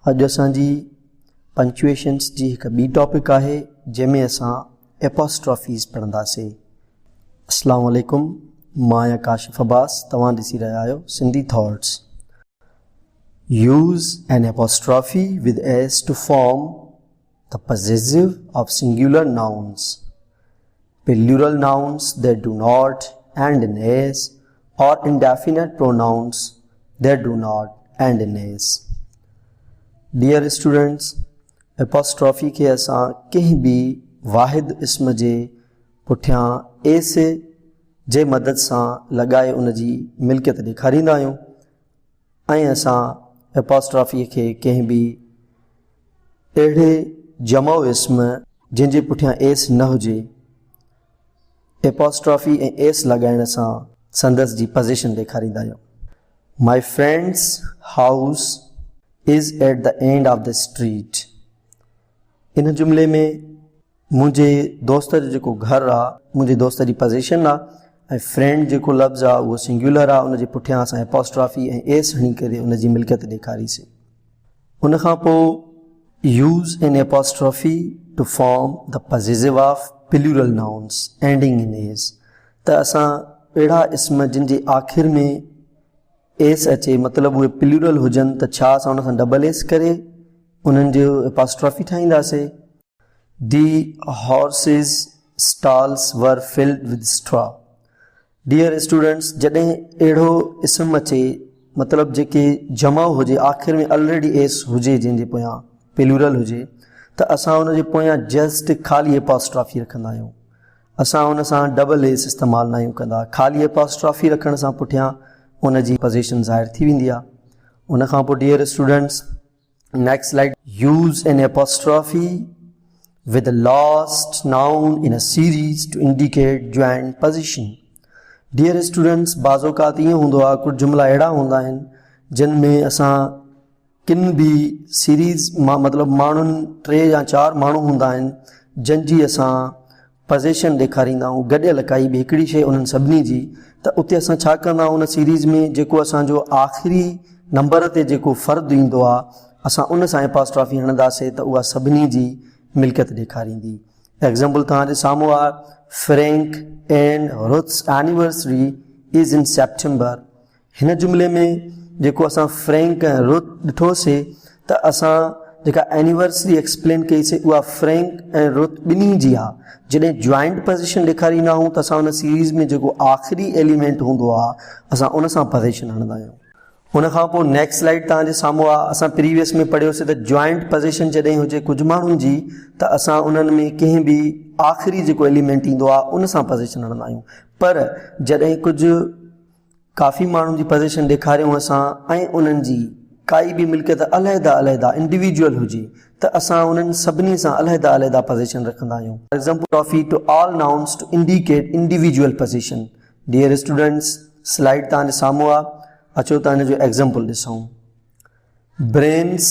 अॼु असांजी पंक्चुएशन्स जी हिकु ॿी टॉपिक आहे जंहिंमें असां एपोस्ट्रॉफीज़ पढ़ंदासीं। अस्सलाम वालेकुम, मां आहियां काशिफ़ अब्बास, तव्हां ॾिसी रहिया आहियो Sindhi thoughts. Use an apostrophe with s to form the possessive of singular nouns, plural nouns that do not end in s, or indefinite pronouns that do not end in s. Dear students, apostrophe के असां कंहिं बि वाहिद इस्म जे पुठियां S जे मदद सां लॻाए उन जी मिल्कियत ॾेखारींदा आहियूं ऐं असां एपोस्ट्रॉफी खे कंहिं बि अहिड़े जमो इस्म जंहिंजे पुठियां एस न हुजे एपोस्ट्रॉफी ऐं एस लॻाइण सां संदसि जी पोज़ीशन ॾेखारींदा आहियूं। My friends house is at the end of the street। इन जुमले में मुंहिंजे दोस्त जो जेको घर आहे, मुंहिंजे दोस्त जी पोज़ीशन आहे, ऐं फ्रेंड जेको लफ़्ज़ आहे उहो सिंगुलर आहे, उन जे पुठियां असां एपोस्ट्रॉफी ऐं एस हणी करे उन जी मिल्कियत ॾेखारीसीं। उन खां पोइ use an apostrophe to form the possessive of plural nouns ending in s. त असां अहिड़ा इस्म जिन जे आख़िर में एस अचे, मतिलबु उहे प्लूरल हुजनि, त छा असां उन सां डबल एस करे उन्हनि जो एपोस्ट्रॉफी ठाहींदासीं। The horses stalls were filled with straw. Dear students, जॾहिं अहिड़ो इस्म अचे, मतिलबु जेके जमा हुजे, आख़िर में ऑलरेडी एस हुजे जंहिंजे पोयां प्लूरल हुजे, त असां उन जे पोयां जस्ट ख़ाली एपोस्ट्रॉफी रखंदा आहियूं। असां उन सां डबल एस इस्तेमालु न आहियूं कंदा। ख़ाली एपोस्ट्रॉफी रखण सां पुठियां उन जी पोज़ीशन ज़ाहिर थी वेंदी आहे। उन खां पोइ dear students, next slide. Use an apostrophe with the last noun in a series to indicate joint possession. Dear students, बाज़ औक़ात ईअं हूंदो आहे, कुझु जुमला अहिड़ा हूंदा आहिनि जिन में असां किन बि सीरीज़ मां मतिलबु माण्हुनि 3 या 4 माण्हू हूंदा आहिनि जंहिंजी असां पोज़ीशन ॾेखारींदा आहियूं, गॾियल काई बि हिकिड़ी शइ उन्हनि सभिनी जी, त उते असां छा कंदा आहियूं, उन सीरीज़ में जेको असांजो आख़िरी नंबर ते जेको फ़र्दु ईंदो आहे, असां उन सां एपोस्ट्रॉफी हणंदासीं त उहा सभिनी जी मिल्कियत ॾेखारींदी। एग्ज़ाम्पल तव्हांजे साम्हूं आहे, Frank and Ruth's anniversary is in September. हिन जुमले में जेको असां फ्रैंक ऐं रुथ ॾिठोसीं, त असां जेका एनिवर्सरी एक्सप्लेन कईसीं उहा फ्रैंक ऐं रुथ ॿिन्ही जी आहे। जॾहिं जॉइंट पोज़ीशन ॾेखारींदा आहियूं त असां उन सीरीज़ में जेको आख़िरी एलिमेंट हूंदो आहे असां उन सां पोज़ीशन हणंदा आहियूं। उन खां पोइ नेक्स्ट स्लाइड तव्हांजे साम्हूं आहे। असां प्रीवियस में पढ़ियोसीं त जॉइंट पोज़ीशन जॾहिं हुजे कुझु माण्हुनि जी, त असां उन्हनि में कंहिं बि आख़िरी जेको एलिमेंट ईंदो आहे उन सां पोज़ीशन हणंदा आहियूं। पर जॾहिं कुझु काफ़ी माण्हुनि जी पोज़ीशन ॾेखारियूं असां ऐं उन्हनि जी काई बि मिल्कियत अलहदा इंडिविजुअल हुजे, त असां उन्हनि सभिनी सां अलहदा पोज़ीशन रखंदा आहियूं। For example, toffee to all nouns to indicate individual position. Dear students, slide तव्हांजे साम्हूं आहे, अचो त हिन जो एग्ज़ाम्पल ॾिसूं। Bren's,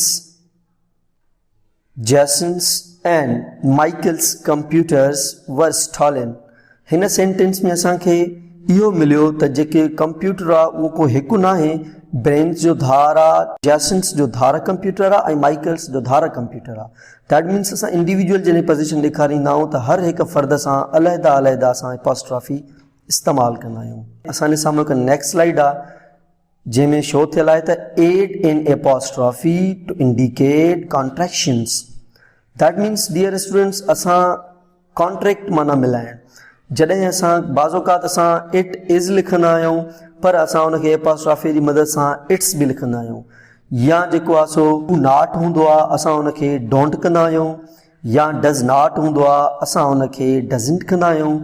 Jason's and Michael's computers were stolen. हिन सेंटेंस में असांखे इहो मिलियो त जेके कंप्यूटर आहे उहो को हिकु न आहे, ब्रेन्स जो धार आहे, जैसन्स जो धार कंप्यूटर आहे, ऐं माइकल्स जो धार कंप्यूटर आहे। दैट मीन्स असां इंडिविजुअल जॾहिं पोज़ीशन ॾेखारींदा आहियूं त हर हिकु फ़र्द सां अलहदा असां एपोस्ट्रॉफी इस्तेमालु कंदा आहियूं। असांजे साम्हूं हिकु नेक्स्ट स्लाइड आहे जंहिंमें शो थियल आहे त add an apostrophe to indicate contractions. That means dear students, असां कॉन्ट्रैक्ट माना मिलाइण। जॾहिं असां बाज़ औक़ात असां इट इज़ लिखंदा आहियूं, पर असां उनखे एपोस्ट्रॉफी जी मदद सां इट्स बि लिखंदा आहियूं। या जेको आहे सो नॉट हूंदो आहे, असां उनखे डोंट कंदा आहियूं। या डज़ नॉट हूंदो आहे, असां उनखे डज़ंट कंदा आहियूं।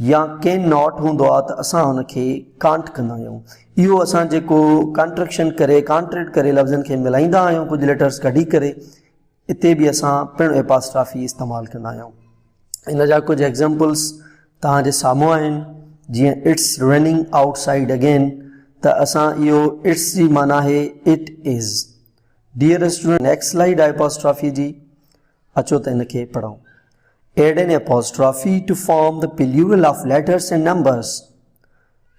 या कैन नॉट हूंदो आहे त असां उनखे कांट कंदा आहियूं। इहो असां जेको कॉन्ट्रैक्शन करे कॉन्ट्रैक्ट करे लफ़्ज़नि खे मिलाईंदा आहियूं, कुझु लेटर्स कढी करे, इते बि असां पिणु एपोस्ट्रॉफी इस्तेमालु कंदा आहियूं। इन जा कुझु एग्ज़ाम्पल्स तव्हांजे साम्हूं आहिनि, जीअं इट्स रनिंग आउटसाइड अगेन, त असां इहो इट्स जी माना आहे it is. Dear student, next slide आहे एपोस्ट्रॉफी जी, अचो त इनखे पढ़ूं। Add an apostrophe to form the plural of letters and numbers.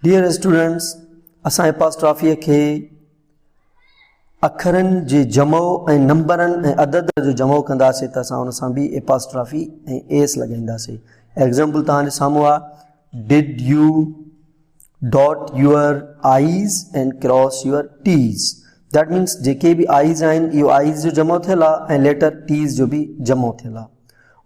Dear students, असां एपोस्ट्रॉफीअ खे अखरनि जे जमो ऐं नंबरनि ऐं अदद जो जमो कंदासीं त असां उन सां बि एपॉस्ट्रॉफी ऐं एस लॻाईंदासीं। एग्ज़ाम्पल तव्हांजे साम्हूं आहे, did you dot your i's and cross your t's. That means जेके बि आईज़ आहिनि इहो आईज़ जो जमो थियल आहे ऐं लेटर टीज़ जो बि जमो थियल आहे।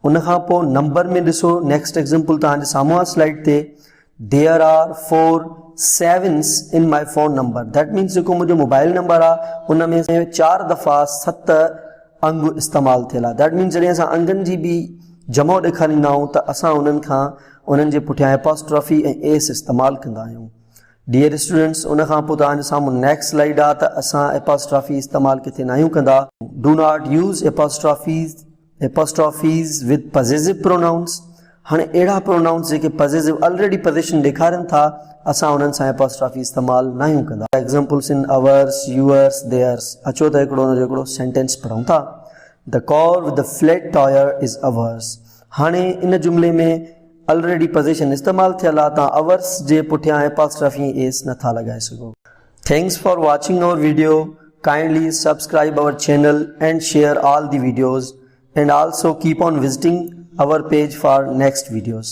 उन खां पोइ नंबर में ॾिसो, नेक्स्ट एग्ज़ाम्पल तव्हांजे साम्हूं आहे स्लाइड ते, there are 4 sevens in my phone number। That means जेको मुंहिंजो मोबाइल नंबर आहे उन में 4 दफ़ा 7 अंग इस्तेमालु थियल आहे। दैट मीन्स जॾहिं असां अंगनि जी बि जमो ॾेखारींदा आहियूं त असां उन्हनि जे पुठियां एपॉस्ट्रॉफी ऐं एस इस्तेमालु कंदा आहियूं। डियर स्टूडेंट्स, उन खां पोइ तव्हांजे साम्हूं नेक्स्ट स्लाइड आहे त असां एपॉस्ट्रॉफी इस्तेमालु किथे न आहियूं कंदा। Do not use apostrophes with possessive pronouns. हाणे अहिड़ा प्रोनाउंस जेके पॉसेसिव ऑलरेडी पोजीशन ॾेखारनि था असां उन्हनि सां एपॉस्ट्रॉफी इस्तेमालु न आहियूं कंदा। एग्ज़ाम्पल्स इन अवर्स, यूअर्स, देयर्स। अचो त हिकिड़ो सेंटेंस पढ़ूं था। The car with the flat tyre is ours. हाणे इन जुमिले में ऑलरेडी पोजीशन इस्तेमालु थियल आहे, तव्हां अवर्स जे पुठियां एपॉस्ट्रॉफी एस नथा लॻाए सघो। Thanks for watching our video. Kindly subscribe our channel and share all the videos, and also keep on visiting our page for next videos.